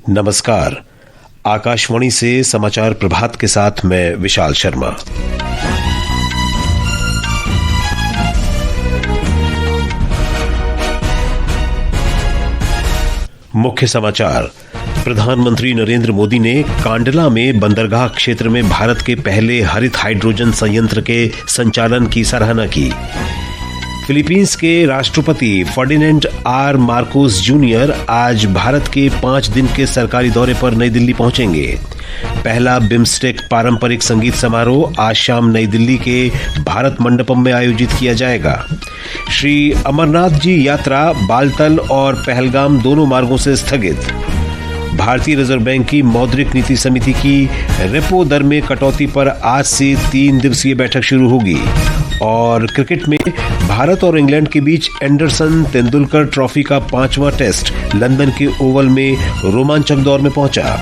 नमस्कार। आकाशवाणी से समाचार प्रभात के साथ मैं विशाल शर्मा। मुख्य समाचार। प्रधानमंत्री नरेंद्र मोदी ने कांडला में बंदरगाह क्षेत्र में भारत के पहले हरित हाइड्रोजन संयंत्र के संचालन की सराहना की। फिलीपींस के राष्ट्रपति फर्डिनेंड आर मार्कोस जूनियर आज भारत के 5 दिन के सरकारी दौरे पर नई दिल्ली पहुंचेंगे। पहला बिम्स्टेक पारंपरिक संगीत समारोह आज शाम नई दिल्ली के भारत मंडपम में आयोजित किया जाएगा। श्री अमरनाथ जी यात्रा बालतल और पहलगाम दोनों मार्गों से स्थगित। भारतीय रिजर्व बैंक की मौद्रिक नीति समिति की रेपो दर में कटौती पर आज से 3 दिवसीय बैठक शुरू होगी। और क्रिकेट में भारत और इंग्लैंड के बीच एंडरसन तेंदुलकर ट्रॉफी का 5वां टेस्ट लंदन के ओवल में रोमांचक दौर में पहुंचा।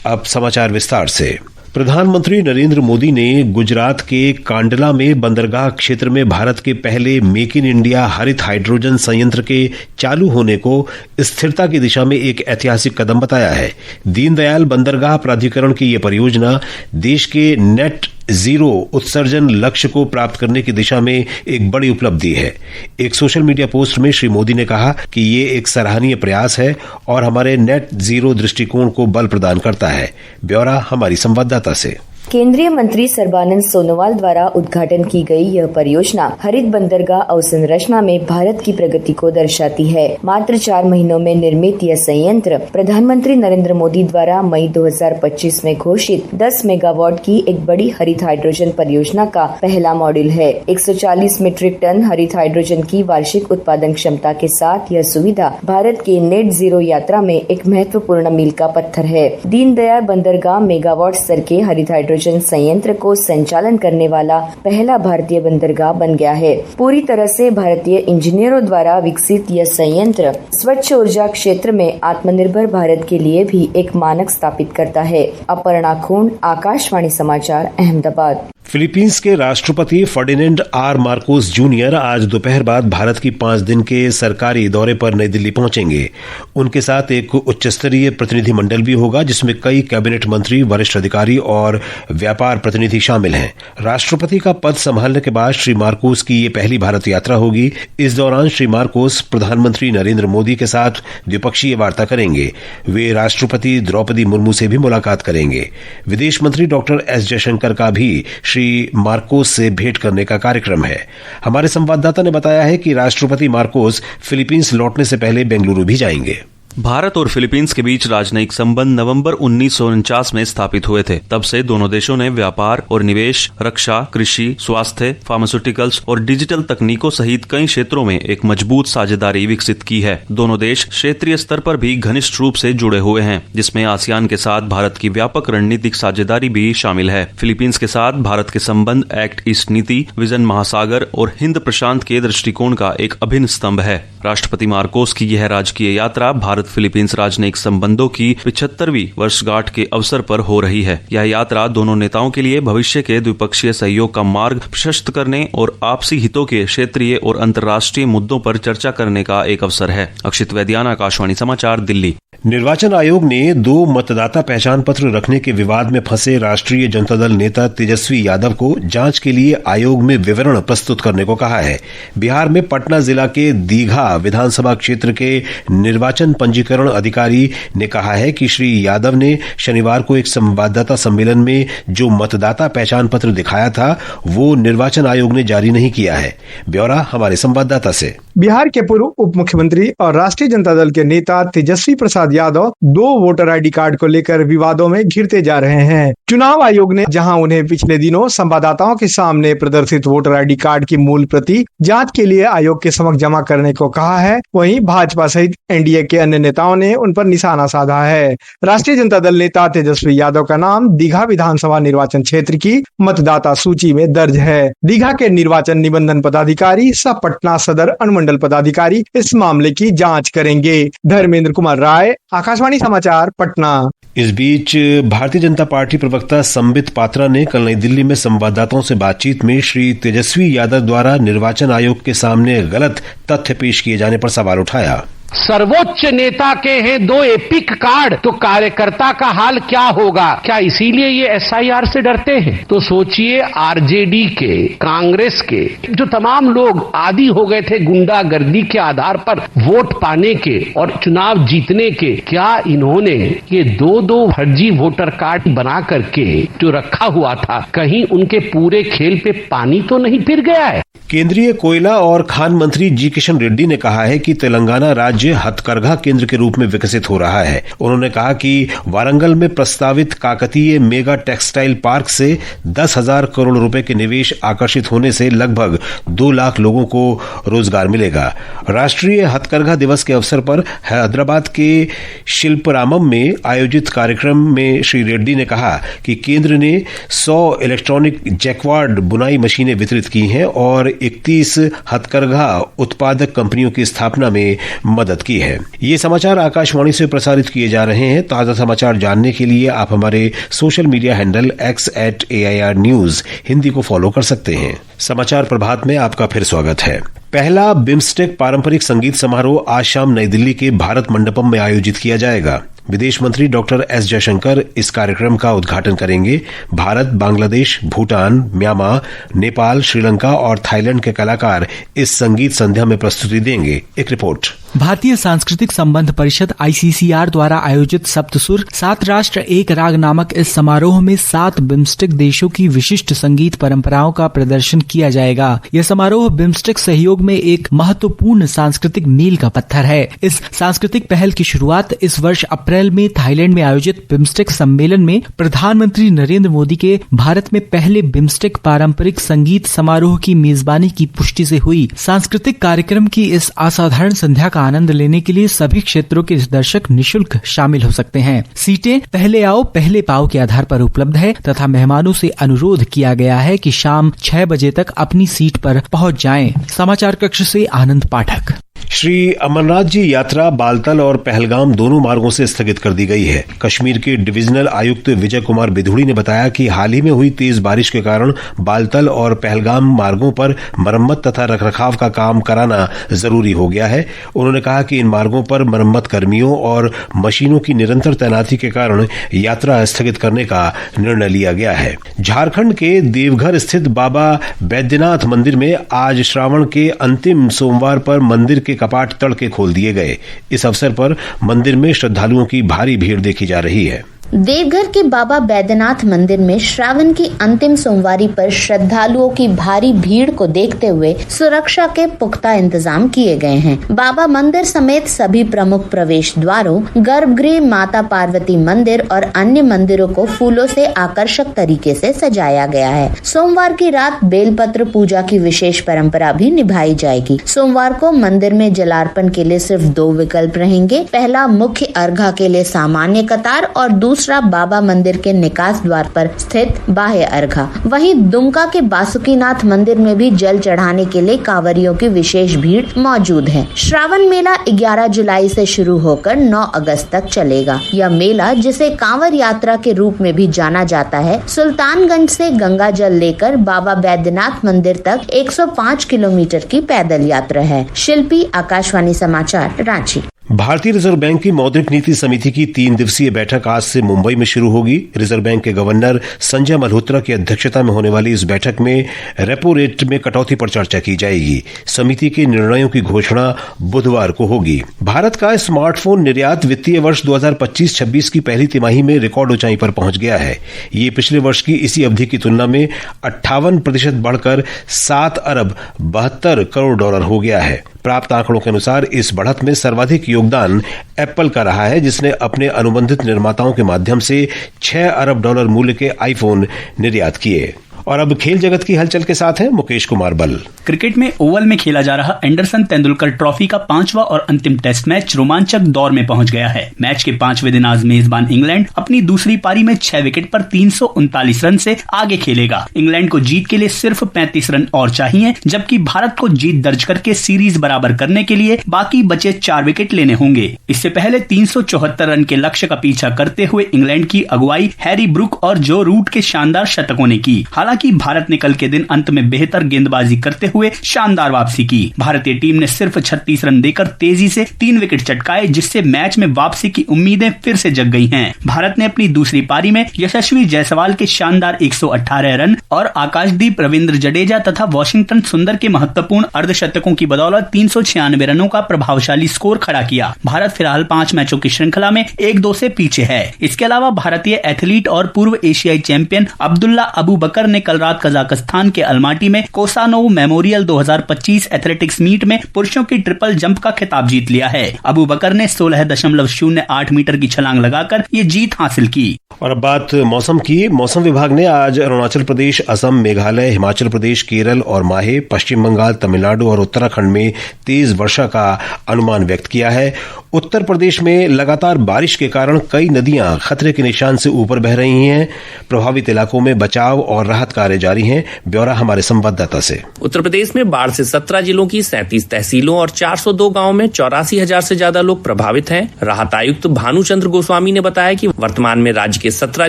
अब समाचार विस्तार से। प्रधानमंत्री नरेंद्र मोदी ने गुजरात के कांडला में बंदरगाह क्षेत्र में भारत के पहले मेक इन इंडिया हरित हाइड्रोजन संयंत्र के चालू होने को स्थिरता की दिशा में एक ऐतिहासिक कदम बताया है। दीनदयाल बंदरगाह प्राधिकरण की यह परियोजना देश के नेट जीरो उत्सर्जन लक्ष्य को प्राप्त करने की दिशा में एक बड़ी उपलब्धि है। एक सोशल मीडिया पोस्ट में श्री मोदी ने कहा कि ये एक सराहनीय प्रयास है और हमारे नेट जीरो दृष्टिकोण को बल प्रदान करता है। ब्यौरा हमारी संवाददाता से। केंद्रीय मंत्री सर्बानंद सोनोवाल द्वारा उद्घाटन की गई यह परियोजना हरित बंदरगाह अवसंरचना में भारत की प्रगति को दर्शाती है। मात्र 4 महीनों में निर्मित यह संयंत्र प्रधानमंत्री नरेंद्र मोदी द्वारा मई 2025 में घोषित 10 मेगावाट की एक बड़ी हरित हाइड्रोजन परियोजना का पहला मॉड्यूल है। 140 मीट्रिक टन हरित हाइड्रोजन की वार्षिक उत्पादन क्षमता के साथ यह सुविधा भारत के नेट जीरो यात्रा में एक महत्वपूर्ण मील का पत्थर है। दीनदयाल बंदरगाह मेगावाट स्तर के हरित हाइड्रोजन संयंत्र को संचालन करने वाला पहला भारतीय बंदरगाह बन गया है। पूरी तरह से भारतीय इंजीनियरों द्वारा विकसित यह संयंत्र स्वच्छ ऊर्जा क्षेत्र में आत्मनिर्भर भारत के लिए भी एक मानक स्थापित करता है। अपर्णा खून, आकाशवाणी समाचार, अहमदाबाद। फिलीपींस के राष्ट्रपति फर्डिनेंड आर मार्कोस जूनियर आज दोपहर बाद भारत की 5 दिन के सरकारी दौरे पर नई दिल्ली पहुंचेंगे। उनके साथ एक उच्च स्तरीय प्रतिनिधि मंडल भी होगा जिसमें कई कैबिनेट मंत्री, वरिष्ठ अधिकारी और व्यापार प्रतिनिधि शामिल हैं। राष्ट्रपति का पद संभालने के बाद श्री मार्कोस की ये पहली भारत यात्रा होगी। इस दौरान श्री मार्कोस प्रधानमंत्री नरेंद्र मोदी के साथ द्विपक्षीय वार्ता करेंगे। वे राष्ट्रपति द्रौपदी मुर्मू से भी मुलाकात करेंगे। विदेश मंत्री डॉक्टर एस जयशंकर का भी श्री मार्कोस से भेंट करने का कार्यक्रम है। हमारे संवाददाता ने बताया है कि राष्ट्रपति मार्कोस फिलीपींस लौटने से पहले बेंगलुरु भी जाएंगे। भारत और फिलीपींस के बीच राजनयिक संबंध नवंबर 1949 में स्थापित हुए थे। तब से दोनों देशों ने व्यापार और निवेश, रक्षा, कृषि, स्वास्थ्य, फार्मास्यूटिकल्स और डिजिटल तकनीकों सहित कई क्षेत्रों में एक मजबूत साझेदारी विकसित की है। दोनों देश क्षेत्रीय स्तर पर भी घनिष्ठ रूप से जुड़े हुए हैं, जिसमें आसियान के साथ भारत की व्यापक रणनीतिक साझेदारी भी शामिल है। फिलीपींस के साथ भारत के संबंध एक्ट ईस्ट नीति, विजन महासागर और हिंद प्रशांत के दृष्टिकोण का एक अभिन्न स्तंभ है। राष्ट्रपति मार्कोस की यह राजकीय यात्रा भारत फिलीपींस राजनयिक संबंधों की 75वीं वर्षगांठ के अवसर पर हो रही है। यह यात्रा दोनों नेताओं के लिए भविष्य के द्विपक्षीय सहयोग का मार्ग प्रशस्त करने और आपसी हितों के क्षेत्रीय और अंतर्राष्ट्रीय मुद्दों पर चर्चा करने का एक अवसर है। अक्षित वैद्यान, आकाशवाणी समाचार, दिल्ली। निर्वाचन आयोग ने 2 मतदाता पहचान पत्र रखने के विवाद में फंसे राष्ट्रीय जनता दल नेता तेजस्वी यादव को जांच के लिए आयोग में विवरण प्रस्तुत करने को कहा है। बिहार में पटना जिला के दीघा विधानसभा क्षेत्र के निर्वाचन पंजीकरण अधिकारी ने कहा है कि श्री यादव ने शनिवार को एक संवाददाता सम्मेलन में जो मतदाता पहचान पत्र दिखाया था वो निर्वाचन आयोग ने जारी नहीं किया है। ब्यौरा हमारे संवाददाता से। बिहार के पूर्व उप मुख्यमंत्री और राष्ट्रीय जनता दल के नेता Tejashwi Prasad Yadav 2 voter ID card को लेकर विवादों में घिरते जा रहे हैं। चुनाव आयोग ने जहां उन्हें पिछले दिनों संवाददाताओं के सामने प्रदर्शित वोटर आईडी कार्ड की मूल प्रति जांच के लिए आयोग के समक्ष जमा करने को कहा है, वहीं भाजपा सहित एनडीए के अन्य नेताओं ने उन पर निशाना साधा है। राष्ट्रीय जनता दल नेता तेजस्वी यादव का नाम दीघा विधानसभा निर्वाचन क्षेत्र की मतदाता सूची में दर्ज है। दीघा के निर्वाचन निबंधन पदाधिकारी सह पटना सदर अनुमंडल पदाधिकारी इस मामले की जांच करेंगे। धर्मेंद्र कुमार राय, आकाशवाणी समाचार, पटना। इस बीच भारतीय जनता पार्टी प्रवक्ता संबित पात्रा ने कल नई दिल्ली में संवाददाताओं से बातचीत में श्री तेजस्वी यादव द्वारा निर्वाचन आयोग के सामने गलत तथ्य पेश किए जाने पर सवाल उठाया। सर्वोच्च नेता के हैं 2 एपिक कार्ड, तो कार्यकर्ता का हाल क्या होगा? क्या इसीलिए ये एसआईआर से डरते हैं? तो सोचिए, आरजेडी के, कांग्रेस के जो तमाम लोग आदी हो गए थे गुंडागर्दी के आधार पर वोट पाने के और चुनाव जीतने के, क्या इन्होंने ये 2 फर्जी वोटर कार्ड बना करके जो रखा हुआ था, कहीं उनके पूरे खेल पे पानी तो नहीं फिर गया है? केंद्रीय कोयला और खान मंत्री जी किशन रेड्डी ने कहा है कि तेलंगाना राज्य हथकरघा केंद्र के रूप में विकसित हो रहा है। उन्होंने कहा कि वारंगल में प्रस्तावित काकतीय मेगा टेक्सटाइल पार्क से 10,000 करोड़ रुपए के निवेश आकर्षित होने से लगभग 2 लाख लोगों को रोजगार मिलेगा। राष्ट्रीय हथकरघा दिवस के अवसर पर हैदराबाद के शिल्परामम में आयोजित कार्यक्रम में श्री रेड्डी ने कहा कि केंद्र ने 100 इलेक्ट्रॉनिक जैक्वार्ड बुनाई मशीनें वितरित की हैं और 31 हथकरघा उत्पादक कंपनियों की स्थापना में मदद की है। ये समाचार आकाशवाणी से प्रसारित किए जा रहे हैं। ताजा समाचार जानने के लिए आप हमारे social media handle x@AIR News Hindi को फॉलो कर सकते हैं। समाचार प्रभात में आपका फिर स्वागत है। पहला बिम्स्टेक पारंपरिक संगीत समारोह आज शाम नई दिल्ली के भारत मंडपम में आयोजित किया जाएगा। विदेश मंत्री डॉक्टर एस जयशंकर इस कार्यक्रम का उद्घाटन करेंगे। भारत, बांग्लादेश, भूटान, म्यांमार, नेपाल, श्रीलंका और थाईलैंड के कलाकार इस संगीत संध्या में प्रस्तुति देंगे। एक रिपोर्ट। भारतीय सांस्कृतिक संबंध परिषद ICCR द्वारा आयोजित सप्तसुर 7 राष्ट्र 1 राग नामक इस समारोह में 7 बिम्स्टेक देशों की विशिष्ट संगीत परंपराओं का प्रदर्शन किया जाएगा। यह समारोह बिम्स्टेक सहयोग में एक महत्वपूर्ण सांस्कृतिक मील का पत्थर है। इस सांस्कृतिक पहल की शुरुआत इस वर्ष अप्रैल में थाईलैंड में आयोजित बिम्स्टेक सम्मेलन में प्रधानमंत्री नरेंद्र मोदी के भारत में पहले बिम्स्टेक पारंपरिक संगीत समारोह की मेजबानी की पुष्टि से हुई। सांस्कृतिक कार्यक्रम की इस असाधारण संध्या का आनंद लेने के लिए सभी क्षेत्रों के दर्शक निशुल्क शामिल हो सकते हैं। सीटें पहले आओ पहले पाओ के आधार पर उपलब्ध है तथा मेहमानों से अनुरोध किया गया है कि शाम 6 बजे तक अपनी सीट पर पहुंच जाएं। समाचार कक्ष से आनंद पाठक। श्री अमरनाथ जी यात्रा बालतल और पहलगाम दोनों मार्गों से स्थगित कर दी गई है। कश्मीर के डिविजनल आयुक्त विजय कुमार बिधुड़ी ने बताया कि हाल ही में हुई तेज बारिश के कारण बालतल और पहलगाम मार्गों पर मरम्मत तथा रखरखाव का काम कराना जरूरी हो गया है। उन्होंने कहा कि इन मार्गों पर मरम्मत कर्मियों और मशीनों की निरंतर तैनाती के कारण यात्रा स्थगित करने का निर्णय लिया गया है। झारखंड के देवघर स्थित बाबा बैद्यनाथ मंदिर में आज श्रावण के अंतिम सोमवार पर मंदिर के कपाट तड़के खोल दिए गए। इस अवसर पर मंदिर में श्रद्धालुओं की भारी भीड़ देखी जा रही है। देवघर के बाबा बैद्यनाथ मंदिर में श्रावण की अंतिम सोमवारी पर श्रद्धालुओं की भारी भीड़ को देखते हुए सुरक्षा के पुख्ता इंतजाम किए गए हैं। बाबा मंदिर समेत सभी प्रमुख प्रवेश द्वारों, गर्भगृह, माता पार्वती मंदिर और अन्य मंदिरों को फूलों से आकर्षक तरीके से सजाया गया है। सोमवार की रात बेलपत्र पूजा की विशेष परंपरा भी निभाई जाएगी। सोमवार को मंदिर में जलार्पण के लिए सिर्फ 2 विकल्प रहेंगे। पहला मुख्य अर्घा के लिए सामान्य कतार और दूसरा बाबा मंदिर के निकास द्वार पर स्थित बाह्य अर्घा। वहीं दुमका के बासुकीनाथ मंदिर में भी जल चढ़ाने के लिए कांवरियों की विशेष भीड़ मौजूद है। श्रावण मेला 11 जुलाई से शुरू होकर 9 अगस्त तक चलेगा। यह मेला, जिसे कांवर यात्रा के रूप में भी जाना जाता है, सुल्तानगंज से गंगा जल लेकर बाबा बैद्यनाथ मंदिर तक 105 किलोमीटर की पैदल यात्रा है। शिल्पी, आकाशवाणी समाचार, रांची। भारतीय रिजर्व बैंक की मौद्रिक नीति समिति की 3 दिवसीय बैठक आज से मुंबई में शुरू होगी। रिजर्व बैंक के गवर्नर संजय मल्होत्रा की अध्यक्षता में होने वाली इस बैठक में रेपो रेट में कटौती पर चर्चा की जाएगी। समिति के निर्णयों की घोषणा बुधवार को होगी। भारत का स्मार्टफोन निर्यात वित्तीय वर्ष 2025-26 की पहली तिमाही में रिकॉर्ड ऊंचाई पर पहुंच गया है। ये पिछले वर्ष की इसी अवधि की तुलना में 58% बढ़कर 7 अरब 72 करोड़ डॉलर हो गया है। प्राप्त आंकड़ों के अनुसार इस बढ़त में सर्वाधिक योगदान एप्पल का रहा है, जिसने अपने अनुबंधित निर्माताओं के माध्यम से 6 अरब डॉलर मूल्य के आईफोन निर्यात किए। और अब खेल जगत की हलचल के साथ है मुकेश कुमार बल। क्रिकेट में ओवल में खेला जा रहा एंडरसन तेंदुलकर ट्रॉफी का 5वां और अंतिम टेस्ट मैच रोमांचक दौर में पहुंच गया है। मैच के 5वें दिन आज मेजबान इंग्लैंड अपनी दूसरी पारी में 6 विकेट पर 339 रन से आगे खेलेगा। इंग्लैंड को जीत के लिए सिर्फ 35 रन और चाहिए, जबकि भारत को जीत दर्ज करके सीरीज बराबर करने के लिए बाकी बचे 4 विकेट लेने होंगे। इससे पहले 374 रन के लक्ष्य का पीछा करते हुए इंग्लैंड की अगुवाई हैरी ब्रुक और जो रूट के शानदार शतकों ने की। हालांकि कि भारत ने कल के दिन अंत में बेहतर गेंदबाजी करते हुए शानदार वापसी की। भारतीय टीम ने सिर्फ 36 रन देकर तेजी से 3 विकेट चटकाए, जिससे मैच में वापसी की उम्मीदें फिर से जग गई हैं। भारत ने अपनी दूसरी पारी में यशस्वी जायसवाल के शानदार 118 रन और आकाशदीप, रविंद्र जडेजा तथा वॉशिंगटन सुंदर के महत्वपूर्ण अर्धशतकों की बदौलत 396 रनों का प्रभावशाली स्कोर खड़ा किया। भारत फिलहाल 5 मैचों की श्रृंखला में 1-2 से पीछे है। इसके अलावा भारतीय एथलीट और पूर्व एशियाई चैंपियन अब्दुल्ला अबू बकर ने कल रात कजाकिस्तान के अलमाटी में कोसानोव मेमोरियल 2025 एथलेटिक्स मीट में पुरुषों की ट्रिपल जंप का खिताब जीत लिया है। अबू बकर ने 16.08 मीटर की छलांग लगाकर ये जीत हासिल की। और अब बात मौसम की। मौसम विभाग ने आज अरुणाचल प्रदेश, असम, मेघालय, हिमाचल प्रदेश, केरल और माहे, पश्चिम बंगाल, तमिलनाडु और उत्तराखंड में तेज वर्षा का अनुमान व्यक्त किया है। उत्तर प्रदेश में लगातार बारिश के कारण कई नदियां खतरे के निशान से ऊपर बह रही हैं। प्रभावित इलाकों में बचाव और राहत कार्य जारी हैं। ब्यौरा हमारे संवाददाता से। उत्तर प्रदेश में बाढ़ से 17 जिलों की 37 तहसीलों और 402 गांवों में 84,000 से ज्यादा लोग प्रभावित हैं। राहत आयुक्त भानुचंद्र गोस्वामी ने बताया कि वर्तमान में राज्य के 17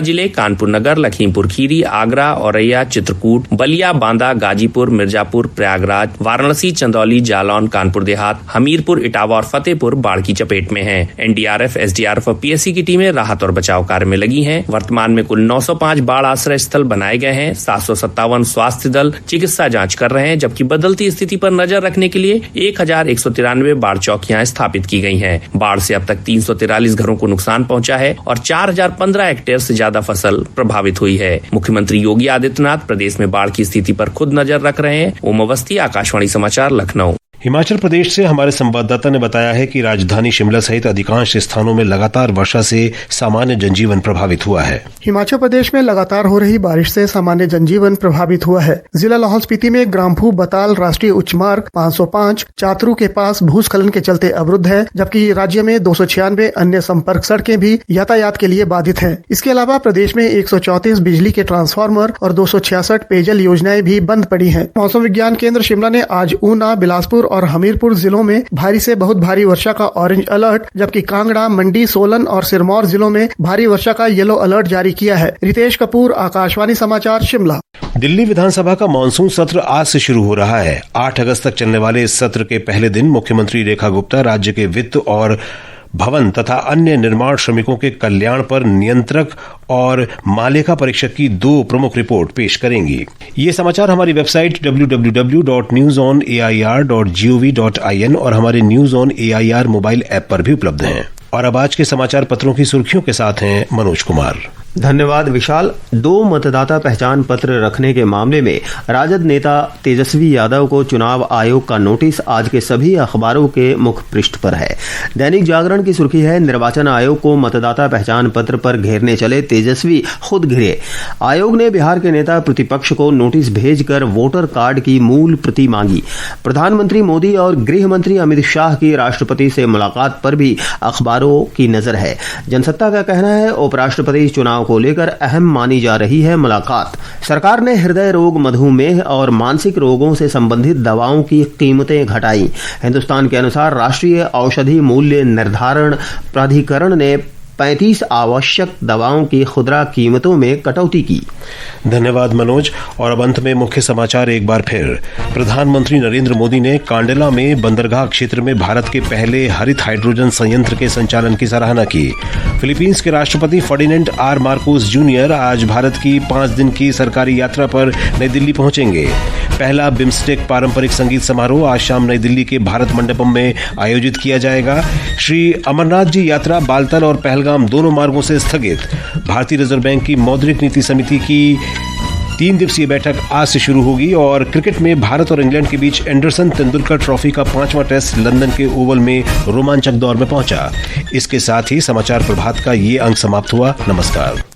जिले कानपुर नगर, लखीमपुर खीरी, आगरा, औरैया, चित्रकूट, बलिया, बांदा, गाजीपुर, मिर्जापुर, प्रयागराज, वाराणसी, चंदौली, जालौन, कानपुर देहात, हमीरपुर, इटावा और फतेहपुर बाढ़ की चपेट में हैं। एनडीआरएफ, एसडीआरएफ और पीएससी की टीमें राहत और बचाव कार्य में लगी हैं। वर्तमान में कुल 905 बाढ़ आश्रय स्थल बनाए गए हैं। 757 स्वास्थ्य दल चिकित्सा जांच कर रहे हैं, जबकि बदलती स्थिति पर नजर रखने के लिए 1193 बाढ़ चौकियां स्थापित की गई हैं। बाढ़ से अब तक 343 घरों को नुकसान पहुंचा है और 4015 हेक्टेयर से ज्यादा फसल प्रभावित हुई है। मुख्यमंत्री योगी आदित्यनाथ प्रदेश में बाढ़ की स्थिति पर खुद नजर रख रहे हैं। ओम अवस्थी, आकाशवाणी समाचार, लखनऊ। हिमाचल प्रदेश से हमारे संवाददाता ने बताया है कि राजधानी शिमला सहित अधिकांश स्थानों में लगातार वर्षा से सामान्य जनजीवन प्रभावित हुआ है। हिमाचल प्रदेश में लगातार हो रही बारिश से सामान्य जनजीवन प्रभावित हुआ है। जिला लाहौल स्पीति में ग्राम्फू बताल राष्ट्रीय उच्च मार्ग 505 चातरू के पास भूस्खलन के चलते अवरुद्ध है, जबकि राज्य में 296 अन्य संपर्क सड़कें भी यातायात के लिए बाधित हैं। इसके अलावा प्रदेश में 134 बिजली के ट्रांसफार्मर और 266 पेयजल योजनाएं भी बंद पड़ी हैं। मौसम विज्ञान केंद्र शिमला ने आज ऊना, बिलासपुर और हमीरपुर जिलों में भारी से बहुत भारी वर्षा का ऑरेंज अलर्ट, जबकि कांगड़ा, मंडी, सोलन और सिरमौर जिलों में भारी वर्षा का येलो अलर्ट जारी किया है। रितेश कपूर, आकाशवाणी समाचार, शिमला। दिल्ली विधानसभा का मानसून सत्र आज से शुरू हो रहा है। 8 अगस्त तक चलने वाले इस सत्र के पहले दिन मुख्यमंत्री रेखा गुप्ता राज्य के वित्त और भवन तथा अन्य निर्माण श्रमिकों के कल्याण पर नियंत्रक और मालेका परीक्षक की 2 प्रमुख रिपोर्ट पेश करेंगी। ये समाचार हमारी वेबसाइट www.newsonair.gov.in और हमारे news on AIR mobile app पर भी उपलब्ध हैं। और अब आज के समाचार पत्रों की सुर्खियों के साथ हैं मनोज कुमार। धन्यवाद विशाल। 2 मतदाता पहचान पत्र रखने के मामले में राजद नेता तेजस्वी यादव को चुनाव आयोग का नोटिस आज के सभी अखबारों के मुख्य पृष्ठ पर है। दैनिक जागरण की सुर्खी है, निर्वाचन आयोग को मतदाता पहचान पत्र पर घेरने चले तेजस्वी खुद घिरे। आयोग ने बिहार के नेता प्रतिपक्ष को नोटिस भेजकर वोटर कार्ड की मूल प्रति मांगी। प्रधानमंत्री मोदी और गृह मंत्री अमित शाह की राष्ट्रपति से मुलाकात पर भी अखबारों की नजर है। जनसत्ता का कहना है, उपराष्ट्रपति चुनाव को लेकर अहम मानी जा रही है मुलाकात। सरकार ने हृदय रोग, मधुमेह और मानसिक रोगों से संबंधित दवाओं की कीमतें घटाई। हिंदुस्तान के अनुसार राष्ट्रीय औषधि मूल्य निर्धारण प्राधिकरण ने 35 आवश्यक दवाओं की खुदरा कीमतों में कटौती की। धन्यवाद मनोज। और अब अंत में मुख्य समाचार एक बार फिर। प्रधानमंत्री नरेंद्र मोदी ने कांडला में बंदरगाह क्षेत्र में भारत के पहले हरित हाइड्रोजन संयंत्र के संचालन की सराहना की। फिलीपींस के राष्ट्रपति फर्डिनेंड आर मार्कोस जूनियर आज भारत की 5 दिन की सरकारी यात्रा पर नई दिल्ली पहुंचेंगे। पहला बिम्स्टेक पारंपरिक संगीत समारोह आज शाम नई दिल्ली के भारत मंडपम में आयोजित किया जाएगा। श्री अमरनाथ जी यात्रा बालतल और पहलगाम दोनों मार्गों से स्थगित। भारतीय रिजर्व बैंक की मौद्रिक नीति समिति की 3 दिवसीय बैठक आज से शुरू होगी। और क्रिकेट में भारत और इंग्लैंड के बीच एंडरसन तेंदुलकर ट्रॉफी का 5वां टेस्ट लंदन के ओवल में रोमांचक दौर में पहुंचा। इसके साथ ही समाचार प्रभात का ये अंक समाप्त हुआ। नमस्कार।